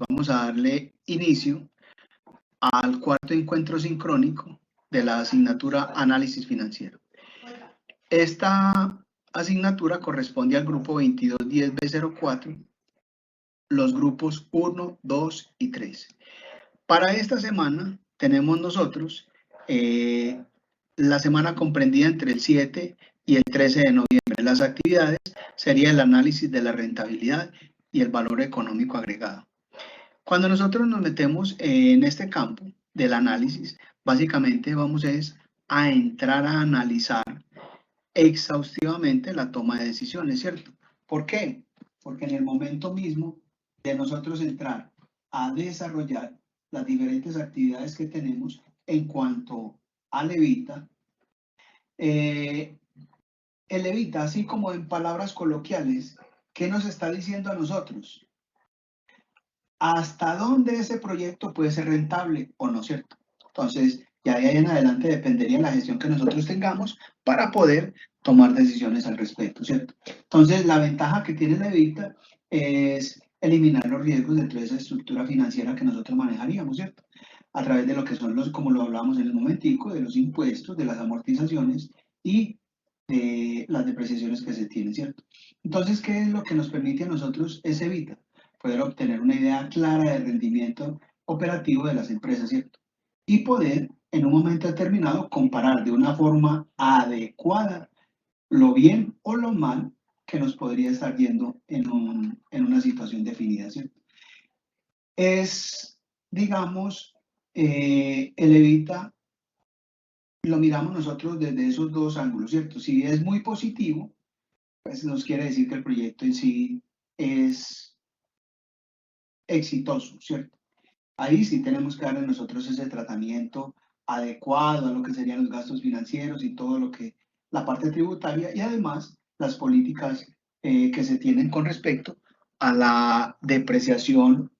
vamos a darle inicio al cuarto encuentro sincrónico de la asignatura Análisis Financiero. Esta asignatura corresponde al grupo 2210B04, los grupos 1, 2 y 3. Para esta semana tenemos nosotros la semana comprendida entre el 7 y el 13 de noviembre. Las actividades sería el análisis de la rentabilidad y el valor económico agregado. Cuando nosotros nos metemos en este campo del análisis, básicamente vamos a entrar a analizar exhaustivamente la toma de decisiones, ¿cierto? ¿Por qué? Porque en el momento mismo de nosotros entrar a desarrollar las diferentes actividades que tenemos en cuanto al EBITA, el EBITA, así como en palabras coloquiales, ¿qué nos está diciendo a nosotros? ¿Hasta dónde ese proyecto puede ser rentable o no, cierto? Entonces, ya de ahí en adelante dependería de la gestión que nosotros tengamos para poder tomar decisiones al respecto, ¿cierto? Entonces, la ventaja que tiene la EBITA es eliminar los riesgos dentro de esa estructura financiera que nosotros manejaríamos, ¿cierto? A través de lo que son los, como lo hablábamos en el momentico, de los impuestos, de las amortizaciones y de las depreciaciones que se tienen, ¿cierto? Entonces, ¿qué es lo que nos permite a nosotros ese EBITA? Poder obtener una idea clara de rendimiento operativo de las empresas, ¿cierto? Y poder, en un momento determinado, comparar de una forma adecuada lo bien o lo mal que nos podría estar yendo en una situación definida, ¿cierto? Es, digamos, el EBITA lo miramos nosotros desde esos dos ángulos, ¿cierto? Si es muy positivo, pues nos quiere decir que el proyecto en sí es exitoso, ¿cierto? Ahí sí tenemos que darle nosotros ese tratamiento adecuado a lo que serían los gastos financieros y todo lo que, la parte tributaria y además las políticas que se tienen con respecto a la depreciación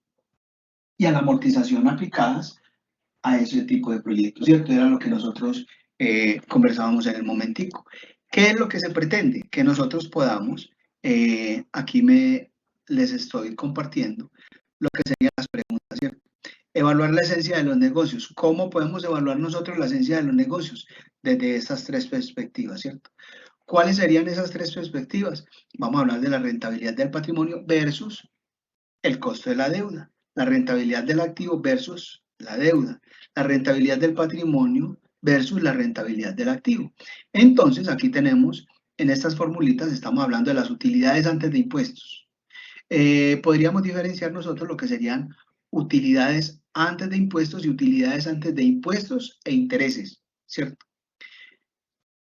y a la amortización aplicadas a ese tipo de proyectos, ¿cierto? Era lo que nosotros conversábamos en el momentico. ¿Qué es lo que se pretende? Que nosotros podamos, aquí les estoy compartiendo lo que serían las preguntas, ¿cierto? Evaluar la esencia de los negocios. ¿Cómo podemos evaluar nosotros la esencia de los negocios? Desde estas tres perspectivas, ¿cierto? ¿Cuáles serían esas tres perspectivas? Vamos a hablar de la rentabilidad del patrimonio versus el costo de la deuda, la rentabilidad del activo versus la deuda, la rentabilidad del patrimonio versus la rentabilidad del activo. Entonces, aquí tenemos, en estas formulitas, estamos hablando de las utilidades antes de impuestos. Podríamos diferenciar nosotros lo que serían utilidades antes de impuestos y utilidades antes de impuestos e intereses, ¿cierto?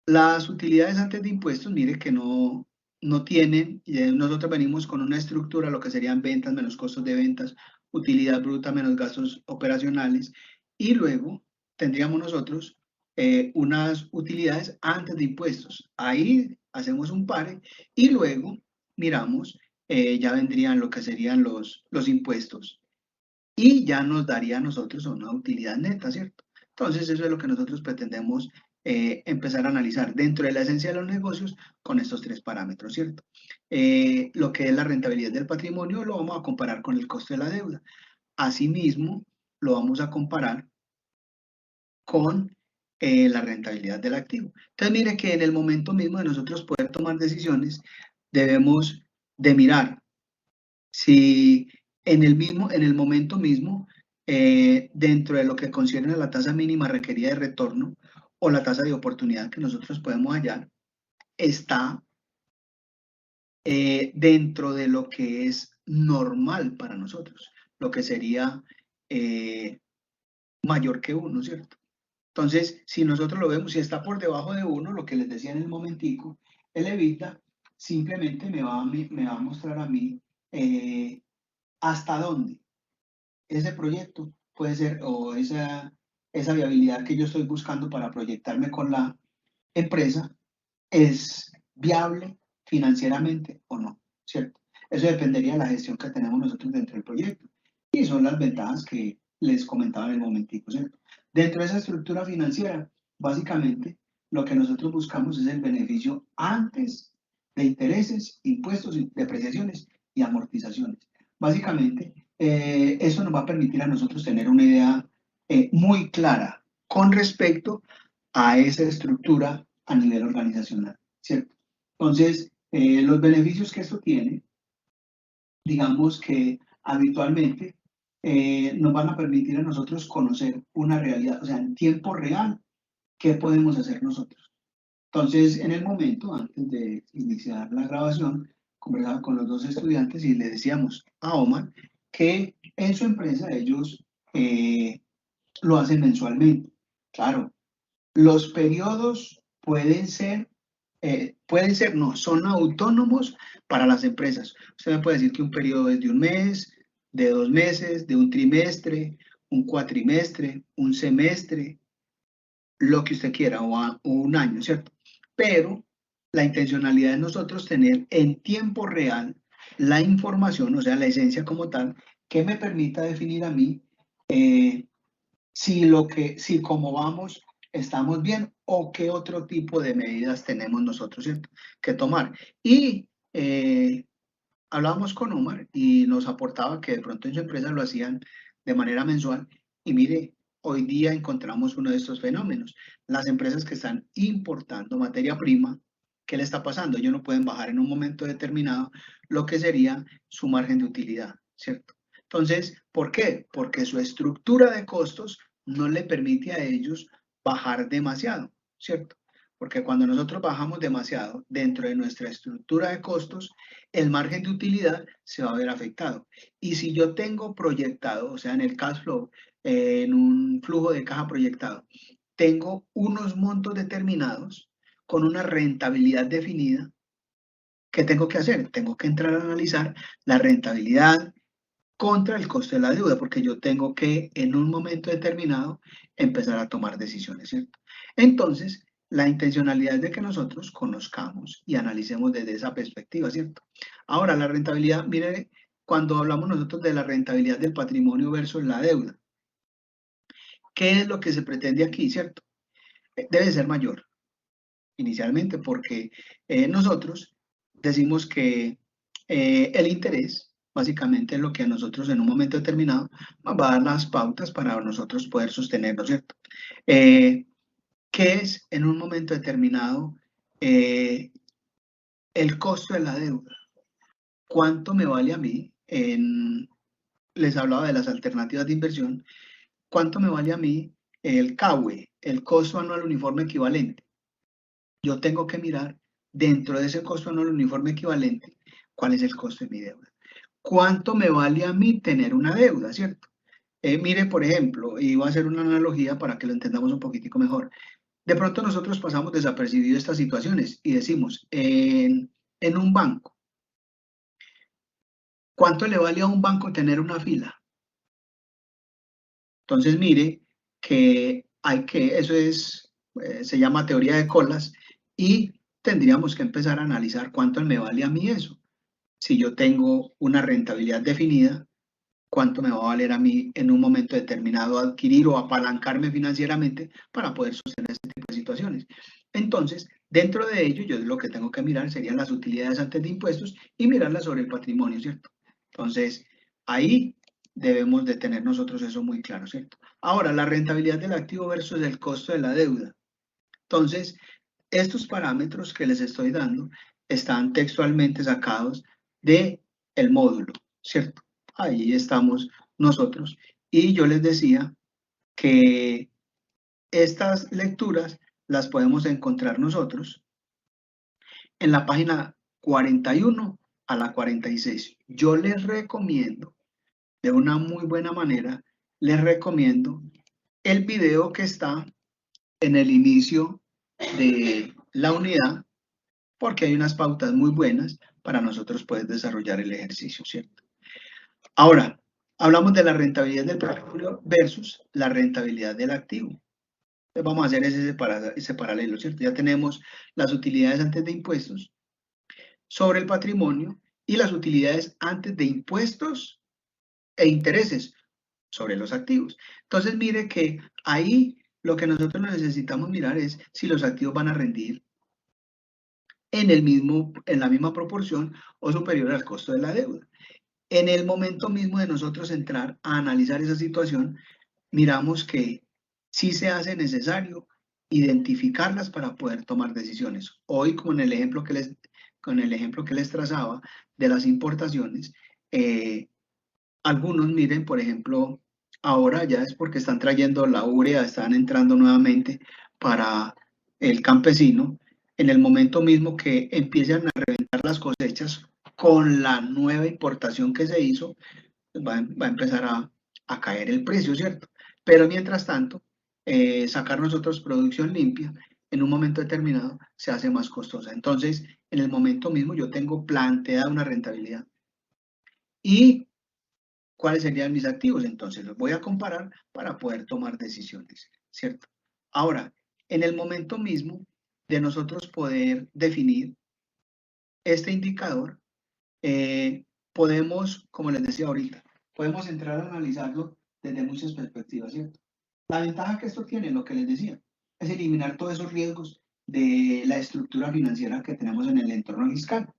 Las utilidades antes de impuestos, mire que no tienen, nosotros venimos con una estructura, lo que serían ventas menos costos de ventas, utilidad bruta menos gastos operacionales, y luego tendríamos nosotros unas utilidades antes de impuestos. Ahí hacemos un pare y luego miramos, ya vendrían lo que serían los impuestos y ya nos daría a nosotros una utilidad neta, ¿cierto? Entonces eso es lo que nosotros pretendemos empezar a analizar dentro de la esencia de los negocios con estos tres parámetros, ¿cierto? Lo que es la rentabilidad del patrimonio lo vamos a comparar con el costo de la deuda. Asimismo, lo vamos a comparar con la rentabilidad del activo. Entonces, mire que en el momento mismo de nosotros poder tomar decisiones, debemos de mirar si en el momento mismo, dentro de lo que concierne a la tasa mínima requerida de retorno o la tasa de oportunidad que nosotros podemos hallar, está dentro de lo que es normal para nosotros, lo que sería mayor que 1, ¿cierto? Entonces, si nosotros lo vemos, si está por debajo de 1, lo que les decía en el momentico, el EBITA simplemente me va a mostrar a mí hasta dónde ese proyecto puede ser, o esa viabilidad que yo estoy buscando para proyectarme con la empresa, es viable financieramente o no, ¿cierto? Eso dependería de la gestión que tenemos nosotros dentro del proyecto. Y son las ventajas que les comentaba en el momentico, ¿cierto? Dentro de esa estructura financiera, básicamente, lo que nosotros buscamos es el beneficio antes de intereses, impuestos, depreciaciones y amortizaciones. Básicamente, eso nos va a permitir a nosotros tener una idea muy clara con respecto a esa estructura a nivel organizacional, ¿cierto? Entonces, los beneficios que esto tiene, digamos que habitualmente nos van a permitir a nosotros conocer una realidad, o sea, en tiempo real, qué podemos hacer nosotros. Entonces, en el momento, antes de iniciar la grabación, conversaba con los dos estudiantes y le decíamos a Omar que en su empresa ellos lo hacen mensualmente. Claro, los periodos no, son autónomos para las empresas. Usted me puede decir que un periodo es de un mes, de 2 meses, de un trimestre, un cuatrimestre, un semestre, lo que usted quiera, o un año, ¿cierto? Pero la intencionalidad de nosotros tener en tiempo real la información, o sea, la esencia como tal, que me permita definir a mí si como vamos estamos bien o qué otro tipo de medidas tenemos nosotros, ¿cierto?, que tomar. Y hablábamos con Omar y nos aportaba que de pronto en su empresa lo hacían de manera mensual y mire, hoy día encontramos uno de estos fenómenos. Las empresas que están importando materia prima, ¿qué le está pasando? Ellos no pueden bajar en un momento determinado lo que sería su margen de utilidad, ¿cierto? Entonces, ¿por qué? Porque su estructura de costos no le permite a ellos bajar demasiado, ¿cierto? Porque cuando nosotros bajamos demasiado dentro de nuestra estructura de costos, el margen de utilidad se va a ver afectado. Y si yo tengo proyectado, o sea, en el cash flow, en un flujo de caja proyectado, tengo unos montos determinados con una rentabilidad definida, ¿qué tengo que hacer? Tengo que entrar a analizar la rentabilidad contra el costo de la deuda, porque yo tengo que en un momento determinado empezar a tomar decisiones, ¿cierto? Entonces, la intencionalidad es de que nosotros conozcamos y analicemos desde esa perspectiva, ¿cierto? Ahora, la rentabilidad, mire, cuando hablamos nosotros de la rentabilidad del patrimonio versus la deuda, ¿qué es lo que se pretende aquí, cierto? Debe ser mayor, inicialmente, porque nosotros decimos que el interés, básicamente, es lo que a nosotros en un momento determinado va a dar las pautas para nosotros poder sostenerlo, ¿cierto? ¿Qué es en un momento determinado el costo de la deuda? ¿Cuánto me vale a mí? Les hablaba de las alternativas de inversión. ¿Cuánto me vale a mí el CAUE, el costo anual uniforme equivalente? Yo tengo que mirar dentro de ese costo anual uniforme equivalente cuál es el costo de mi deuda. ¿Cuánto me vale a mí tener una deuda, cierto? Mire, por ejemplo, y voy a hacer una analogía para que lo entendamos un poquitico mejor. De pronto nosotros pasamos desapercibido estas situaciones y decimos, en un banco, ¿cuánto le vale a un banco tener una fila? Entonces, mire que eso es, se llama teoría de colas y tendríamos que empezar a analizar cuánto me vale a mí eso. Si yo tengo una rentabilidad definida, cuánto me va a valer a mí en un momento determinado adquirir o apalancarme financieramente para poder sostener este tipo de situaciones. Entonces, dentro de ello, yo lo que tengo que mirar serían las utilidades antes de impuestos y mirarlas sobre el patrimonio, ¿cierto? Entonces, ahí debemos de tener nosotros eso muy claro, ¿cierto? Ahora, la rentabilidad del activo versus el costo de la deuda. Entonces, estos parámetros que les estoy dando están textualmente sacados de el módulo, ¿cierto? Ahí estamos nosotros. Y yo les decía que estas lecturas las podemos encontrar nosotros en la página 41 a la 46. Yo les recomiendo, de una muy buena manera, les recomiendo el video que está en el inicio de la unidad, porque hay unas pautas muy buenas para nosotros poder desarrollar el ejercicio, ¿cierto? Ahora, hablamos de la rentabilidad del patrimonio versus la rentabilidad del activo. Entonces vamos a hacer ese paralelo, ¿cierto? Ya tenemos las utilidades antes de impuestos sobre el patrimonio y las utilidades antes de impuestos e intereses sobre los activos. Entonces, mire que ahí lo que nosotros necesitamos mirar es si los activos van a rendir en la misma proporción o superior al costo de la deuda. En el momento mismo de nosotros entrar a analizar esa situación, miramos que sí se hace necesario identificarlas para poder tomar decisiones. Hoy, con el ejemplo que les trazaba de las importaciones, algunos miren, por ejemplo, ahora ya es porque están trayendo la urea, están entrando nuevamente para el campesino, en el momento mismo que empiezan a reventar las cosechas con la nueva importación que se hizo, va a empezar a caer el precio, ¿cierto? Pero mientras tanto, sacar nosotros producción limpia en un momento determinado se hace más costosa. Entonces, en el momento mismo yo tengo planteada una rentabilidad. ¿Y cuáles serían mis activos? Entonces los voy a comparar para poder tomar decisiones, ¿cierto? Ahora, en el momento mismo de nosotros poder definir este indicador, podemos, como les decía ahorita, podemos entrar a analizarlo desde muchas perspectivas, ¿cierto? La ventaja que esto tiene, lo que les decía, es eliminar todos esos riesgos de la estructura financiera que tenemos en el entorno fiscal.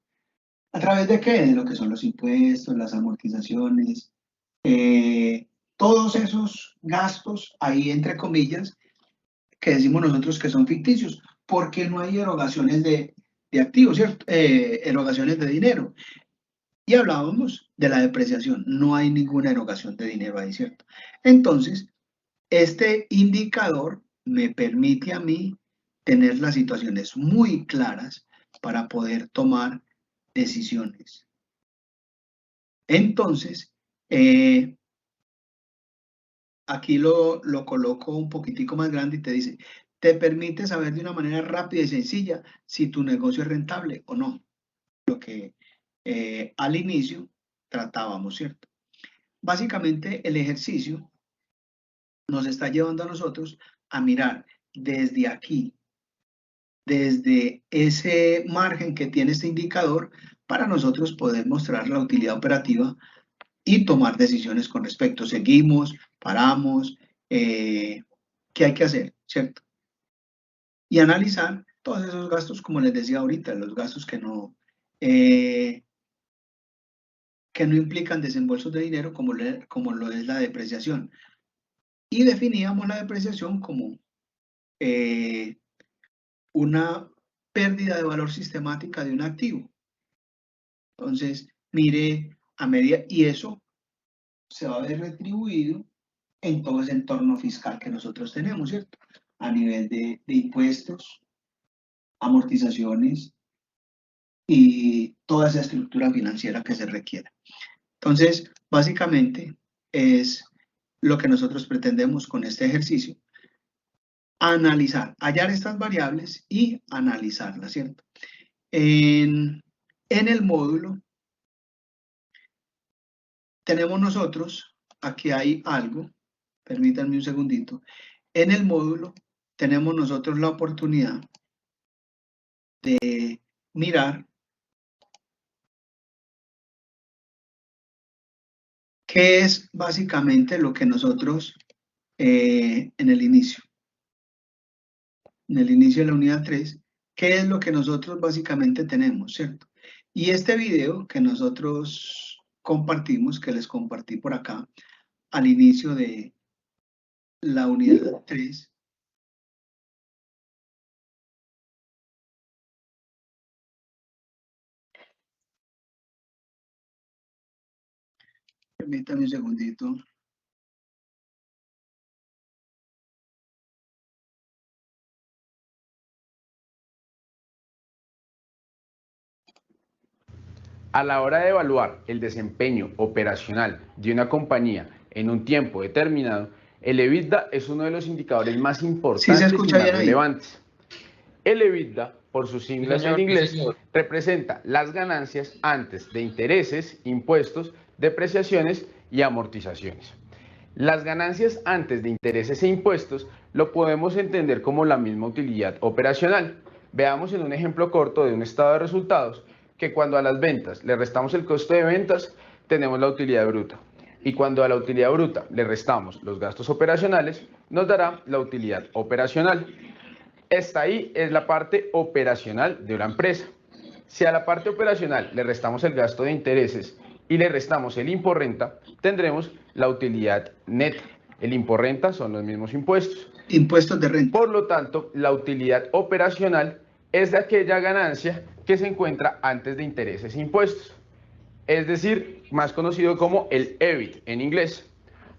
¿A través de qué? De lo que son los impuestos, las amortizaciones, todos esos gastos ahí, entre comillas, que decimos nosotros que son ficticios, porque no hay erogaciones de activos, ¿cierto? Erogaciones de dinero. Y hablábamos de la depreciación, no hay ninguna erogación de dinero ahí, ¿cierto? Entonces, este indicador me permite a mí tener las situaciones muy claras para poder tomar decisiones. Entonces, aquí lo coloco un poquitico más grande y te dice, te permite saber de una manera rápida y sencilla si tu negocio es rentable o no. Lo que al inicio tratábamos, ¿cierto? Básicamente el ejercicio nos está llevando a nosotros a mirar desde aquí, desde ese margen que tiene este indicador, para nosotros poder mostrar la utilidad operativa y tomar decisiones con respecto. Seguimos, paramos, ¿qué hay que hacer? ¿Cierto? Y analizar todos esos gastos, como les decía ahorita, los gastos que no implican desembolsos de dinero, como lo es la depreciación. Y definíamos la depreciación como una pérdida de valor sistemática de un activo. Entonces, mire, a medida, y eso se va a ver retribuido en todo ese entorno fiscal que nosotros tenemos, ¿cierto? A nivel de impuestos, amortizaciones y toda esa estructura financiera que se requiera. Entonces, básicamente es lo que nosotros pretendemos con este ejercicio, analizar, hallar estas variables y analizarlas, ¿cierto? En el módulo tenemos nosotros, aquí hay algo, permítanme un segundito, en el módulo tenemos nosotros la oportunidad de mirar qué es básicamente lo que nosotros en el inicio de la unidad 3, qué es lo que nosotros básicamente tenemos, ¿cierto? Y este video que nosotros compartimos, que les compartí por acá, al inicio de la unidad 3, permítame un segundito. A la hora de evaluar el desempeño operacional de una compañía en un tiempo determinado, el EBITDA es uno de los indicadores más importantes y más relevantes. El EBITDA, por sus siglas en inglés, representa las ganancias antes de intereses, impuestos, depreciaciones y amortizaciones. Las ganancias antes de intereses e impuestos lo podemos entender como la misma utilidad operacional. Veamos en un ejemplo corto de un estado de resultados que cuando a las ventas le restamos el costo de ventas, tenemos la utilidad bruta. Y cuando a la utilidad bruta le restamos los gastos operacionales, nos dará la utilidad operacional. Esta ahí es la parte operacional de una empresa. Si a la parte operacional le restamos el gasto de intereses y le restamos el imporrenta, tendremos la utilidad neta. El imporrenta son los mismos impuestos. Impuestos de renta. Por lo tanto, la utilidad operacional es de aquella ganancia que se encuentra antes de intereses e impuestos. Es decir, más conocido como el EBIT en inglés.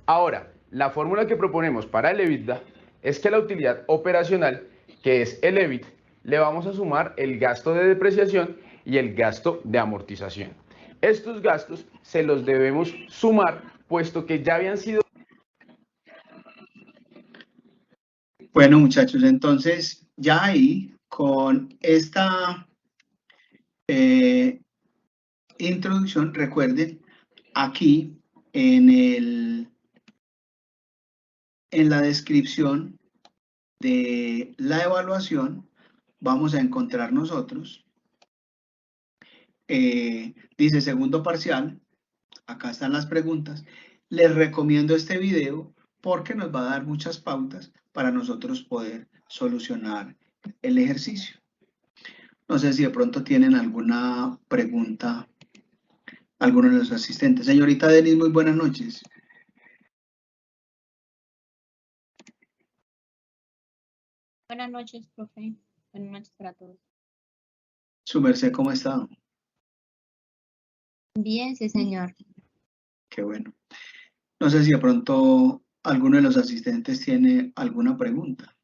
Ahora, la fórmula que proponemos para el EBITDA es que a la utilidad operacional, que es el EBIT, le vamos a sumar el gasto de depreciación y el gasto de amortización. Estos gastos se los debemos sumar, puesto que ya habían sido... Bueno, muchachos, entonces ya ahí, con esta introducción, recuerden, aquí en la descripción de la evaluación vamos a encontrar nosotros, dice segundo parcial, acá están las preguntas. Les recomiendo este video porque nos va a dar muchas pautas para nosotros poder solucionar el ejercicio. No sé si de pronto tienen alguna pregunta algunos de los asistentes. Señorita Denis, muy buenas noches. Buenas noches, profe. Buenas noches para todos. Su merced, ¿cómo está? Bien, sí, señor. Qué bueno. No sé si de pronto alguno de los asistentes tiene alguna pregunta.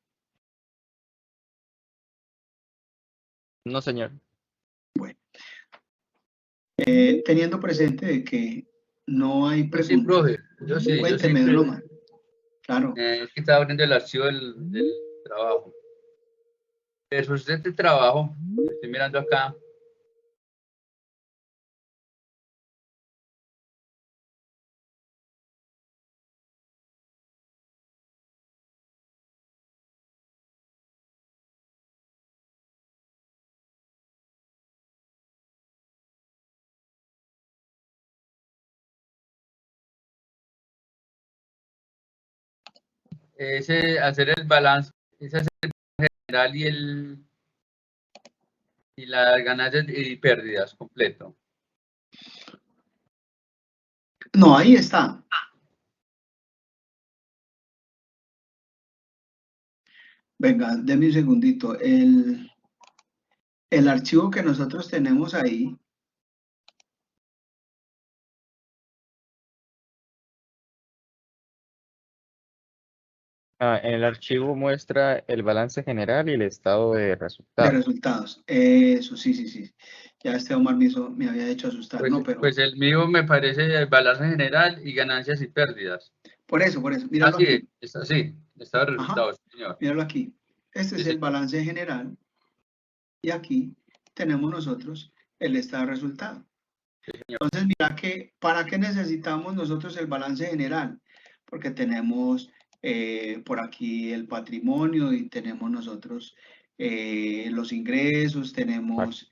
No, señor. Bueno. Teniendo presente de que no hay preguntas. Sí, profe. Yo sí. Cuénteme, Yo sí, don Omar. Claro. es que estaba abriendo el archivo del trabajo. El sustento de trabajo, estoy mirando acá. Ese hacer el balance, ese hacer el general y las ganancias y pérdidas completo. No, ahí está. Venga, deme un segundito. El archivo que nosotros tenemos ahí. En el archivo muestra el balance general y el estado de resultados. De resultados. Eso, sí. Ya Omar me había hecho asustar, Pues, ¿no? Pero... pues el mío me parece el balance general y ganancias y pérdidas. Por eso, míralo aquí. Está así, está de resultados, señor. Míralo aquí. Este es el balance general y aquí tenemos nosotros el estado de resultado. Entonces, mira que, ¿para qué necesitamos nosotros el balance general? Porque tenemos por aquí el patrimonio y tenemos nosotros los ingresos, tenemos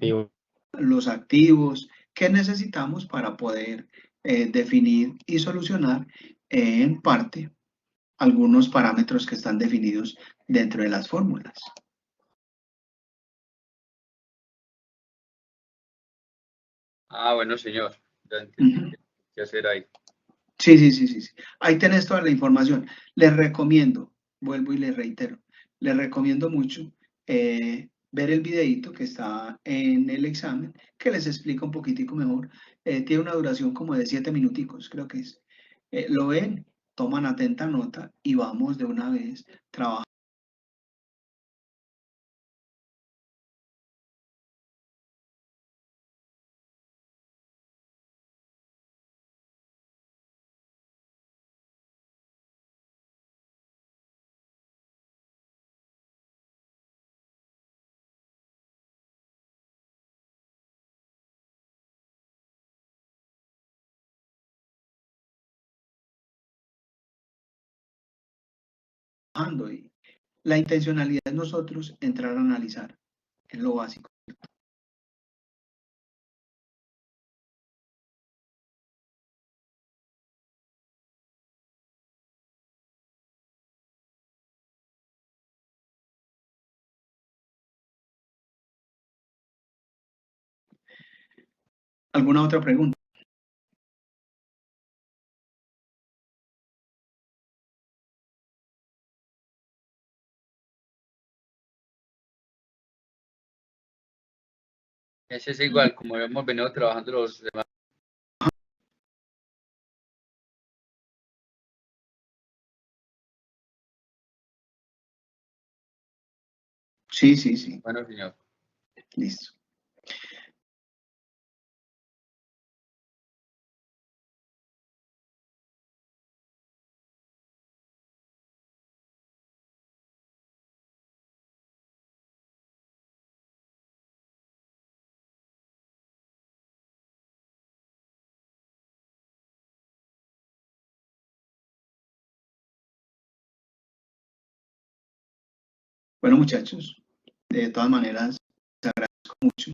los activos que necesitamos para poder definir y solucionar en parte algunos parámetros que están definidos dentro de las fórmulas. Ah, bueno, señor. Ya entendí qué hacer ahí. Sí. Ahí tenés toda la información. Les recomiendo, vuelvo y les reitero, les recomiendo mucho ver el videito que está en el examen, que les explica un poquitico mejor. Tiene una duración como de 7 minuticos, creo que es. Lo ven, toman atenta nota y vamos de una vez trabajando. Y la intencionalidad de nosotros entrar a analizar, es lo básico. ¿Alguna otra pregunta? Ese es igual, como hemos venido trabajando los demás. Sí, sí, sí. Bueno, señor. Listo. Bueno, muchachos, de todas maneras, les agradezco mucho